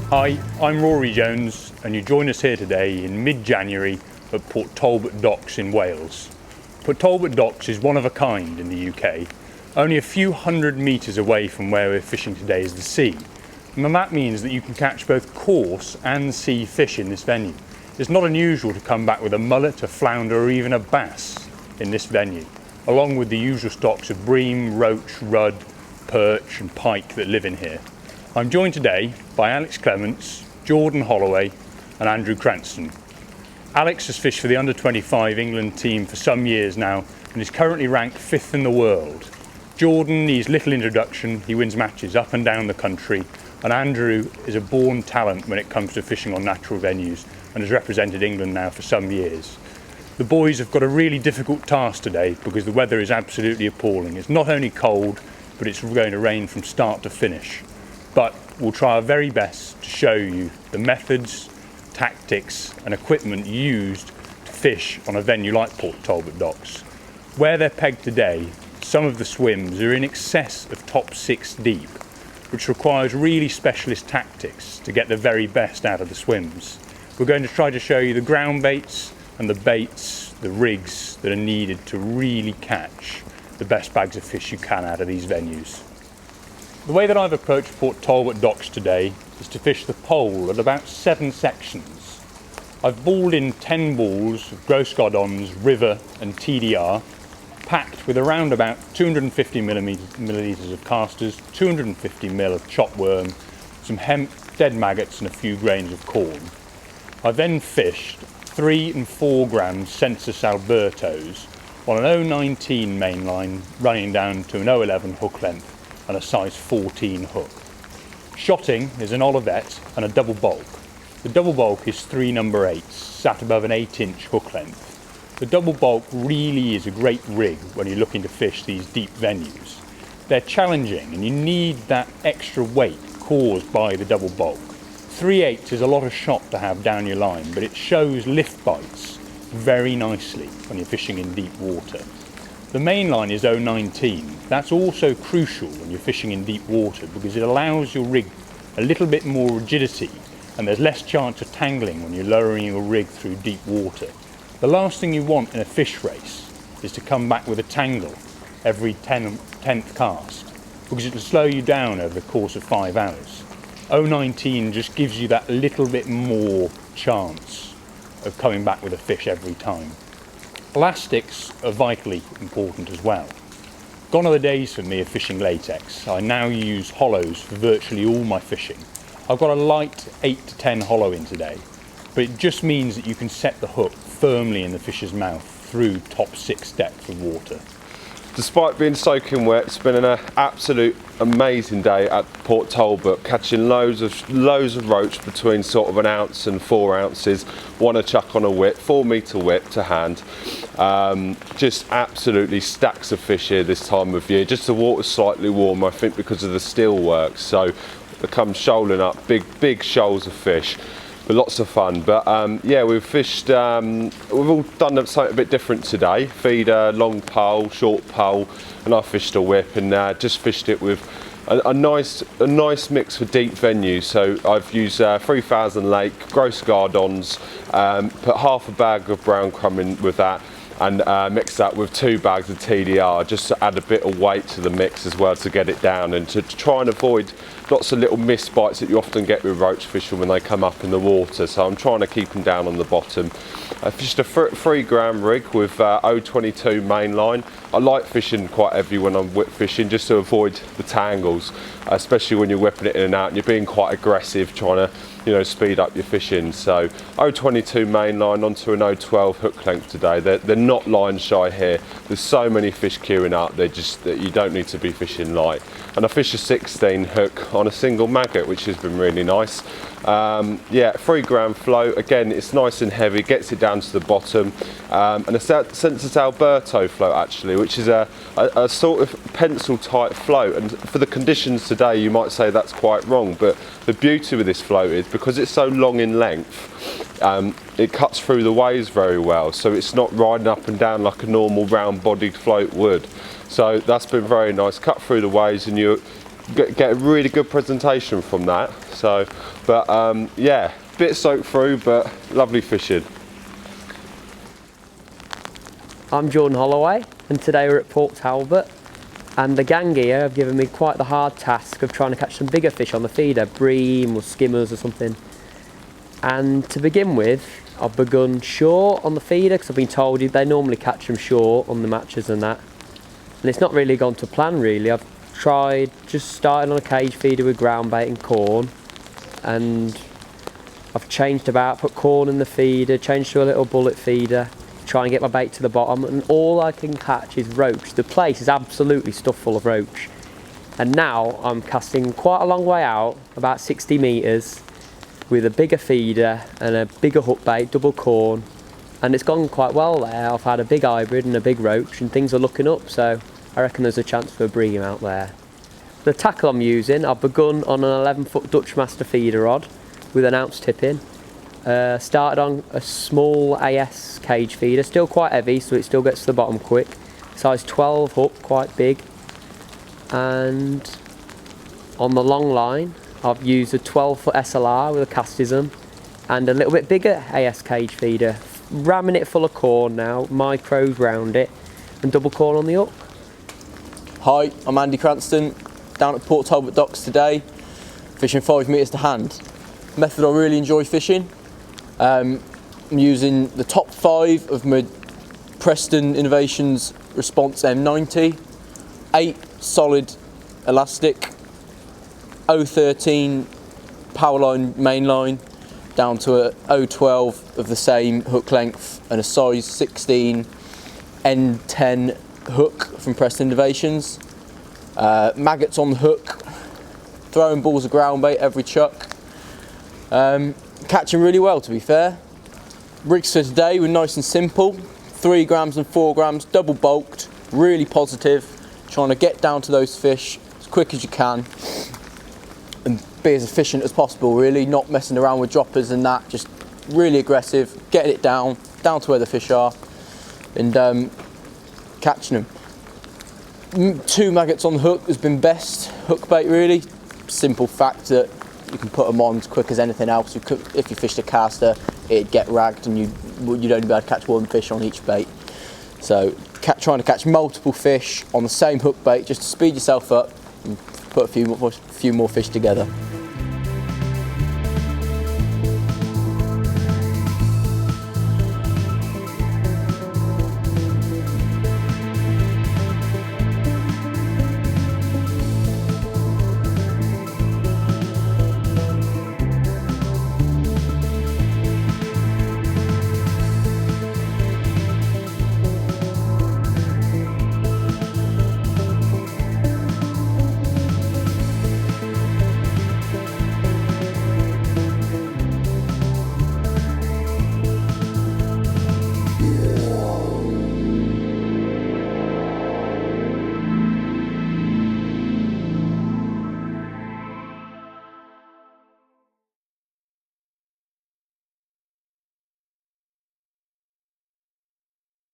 Hi, I'm Rory Jones and you join us here today in mid-January at Port Talbot Docks in Wales. Port Talbot Docks is one of a kind in the UK. Only a few hundred metres away from where we're fishing today is the sea. And that means that you can catch both coarse and sea fish in this venue. It's not unusual to come back with a mullet, a flounder or even a bass in this venue, along with the usual stocks of bream, roach, rudd, perch and pike that live in here. I'm joined today by Alex Clements, Jordan Holloway and Andrew Cranston. Alex has fished for the under-25 England team for some years now and is currently ranked 5th in the world. Jordan needs little introduction, he wins matches up and down the country, and Andrew is a born talent when it comes to fishing on natural venues and has represented England now for some years. The boys have got a really difficult task today because the weather is absolutely appalling. It's not only cold, but it's going to rain from start to finish. But we'll try our very best to show you the methods, tactics and equipment used to fish on a venue like Port Talbot Docks. Where they're pegged today, some of the swims are in excess of top 6 deep, which requires really specialist tactics to get the very best out of the swims. We're going to try to show you the ground baits and the baits, the rigs that are needed to really catch the best bags of fish you can out of these venues. The way that I've approached Port Talbot Docks today is to fish the pole at about 7 sections. I've balled in 10 balls of gross gardons, river and TDR, packed with around about 250 millilitres of casters, 250 ml of chop worm, some hemp, dead maggots and a few grains of corn. I then fished 3 and 4 gram Sensus Albertos on an 019 mainline running down to an 011 hook length and a size 14 hook. Shotting is an Olivet and a double bulk. The double bulk is 3 number 8s sat above an 8-inch hook length. The double bulk really is a great rig when you're looking to fish these deep venues. They're challenging and you need that extra weight caused by the double bulk. 3/8 is a lot of shot to have down your line, but it shows lift bites very nicely when you're fishing in deep water. The main line is 019. That's also crucial when you're fishing in deep water because it allows your rig a little bit more rigidity and there's less chance of tangling when you're lowering your rig through deep water. The last thing you want in a fish race is to come back with a tangle every 10th cast because it'll slow you down over the course of 5 hours. 019 just gives you that little bit more chance of coming back with a fish every time. Elastics are vitally important as well. Gone are the days for me of fishing latex. I now use hollows for virtually all my fishing. I've got a light 8 to 10 hollow in today, but it just means that you can set the hook firmly in the fish's mouth through top 6 depth of water. Despite being soaking wet, it's been an absolute amazing day at Port Talbot, catching loads of roach between sort of 1 ounce and 4 ounces. One a chuck on a whip, 4 metre whip to hand. Just absolutely stacks of fish here this time of year. Just the water's slightly warm, I think, because of the steel work. So they come shoaling up, big shoals of fish. But lots of fun. But yeah, we've fished, we've all done something a bit different today. Feeder, long pole, short pole, and I fished a whip and just fished it with a nice mix for deep venues. So I've used 3000 lake, gross gardons, put half a bag of brown crumb in with that, and mix that with 2 bags of TDR just to add a bit of weight to the mix as well to get it down and to try and avoid lots of little missed bites that you often get with roach fishing when they come up in the water. So I'm trying to keep them down on the bottom. I fished a 3 gram rig with 022 mainline. I like fishing quite heavy when I'm whip fishing just to avoid the tangles, especially when you're whipping it in and out and you're being quite aggressive trying to speed up your fishing. So 022 main line onto an 012 hook length today. They're not line shy here. There's so many fish queuing up, that you don't need to be fishing light. And I fished a 16 hook on a single maggot, which has been really nice. Yeah, 3 gram float. Again, it's nice and heavy, gets it down to the bottom. And a Sensus Alberto float actually, which is a sort of pencil type float. And for the conditions today, you might say that's quite wrong, but the beauty with this float is because it's so long in length, it cuts through the waves very well, so it's not riding up and down like a normal round bodied float would. So that's been very nice, cut through the waves, and you get a really good presentation from that. So, but yeah, bit soaked through, but lovely fishing. I'm Jordan Holloway, and today we're at Port Talbot, and the gang here have given me quite the hard task of trying to catch some bigger fish on the feeder, bream or skimmers or something. And to begin with, I've begun short on the feeder because I've been told they normally catch them short on the matches and that. And it's not really gone to plan really. I've tried just starting on a cage feeder with ground bait and corn, and I've changed about, put corn in the feeder, changed to a little bullet feeder, try and get my bait to the bottom, and all I can catch is roach. The place is absolutely stuffed full of roach. And now I'm casting quite a long way out, about 60 metres, with a bigger feeder and a bigger hook bait, double corn, and it's gone quite well there. I've had a big hybrid and a big roach, and things are looking up, so I reckon there's a chance for a bream out there. The tackle I'm using, I've begun on an 11-foot Dutch Master feeder rod with an ounce tip in. Started on a small AS cage feeder, still quite heavy, so it still gets to the bottom quick. Size 12 hook, quite big. And on the long line, I've used a 12-foot SLR with a castism and a little bit bigger AS cage feeder. Ramming it full of corn now, micros round it, and double corn on the hook. Hi, I'm Andy Cranston, down at Port Talbot Docks today, fishing 5 metres to hand. Method I really enjoy fishing. I'm using the top 5 of my Preston Innovations Response M90, 8 solid elastic, 013 powerline mainline, down to a 012 of the same hook length, and a size 16 N10 hook from Preston Innovations. Maggots on the hook, throwing balls of ground bait every chuck. Catching really well, to be fair. Rigs for today were nice and simple, 3 grams and 4 grams, double bulked, really positive, trying to get down to those fish as quick as you can and be as efficient as possible really, not messing around with droppers and that, just really aggressive, getting it down to where the fish are, and catching them. 2 maggots on the hook has been best hook bait really. Simple fact that you can put them on as quick as anything else. If you fished a caster, it'd get ragged and you'd only be able to catch 1 fish on each bait. So trying to catch multiple fish on the same hook bait just to speed yourself up and put a few more fish together.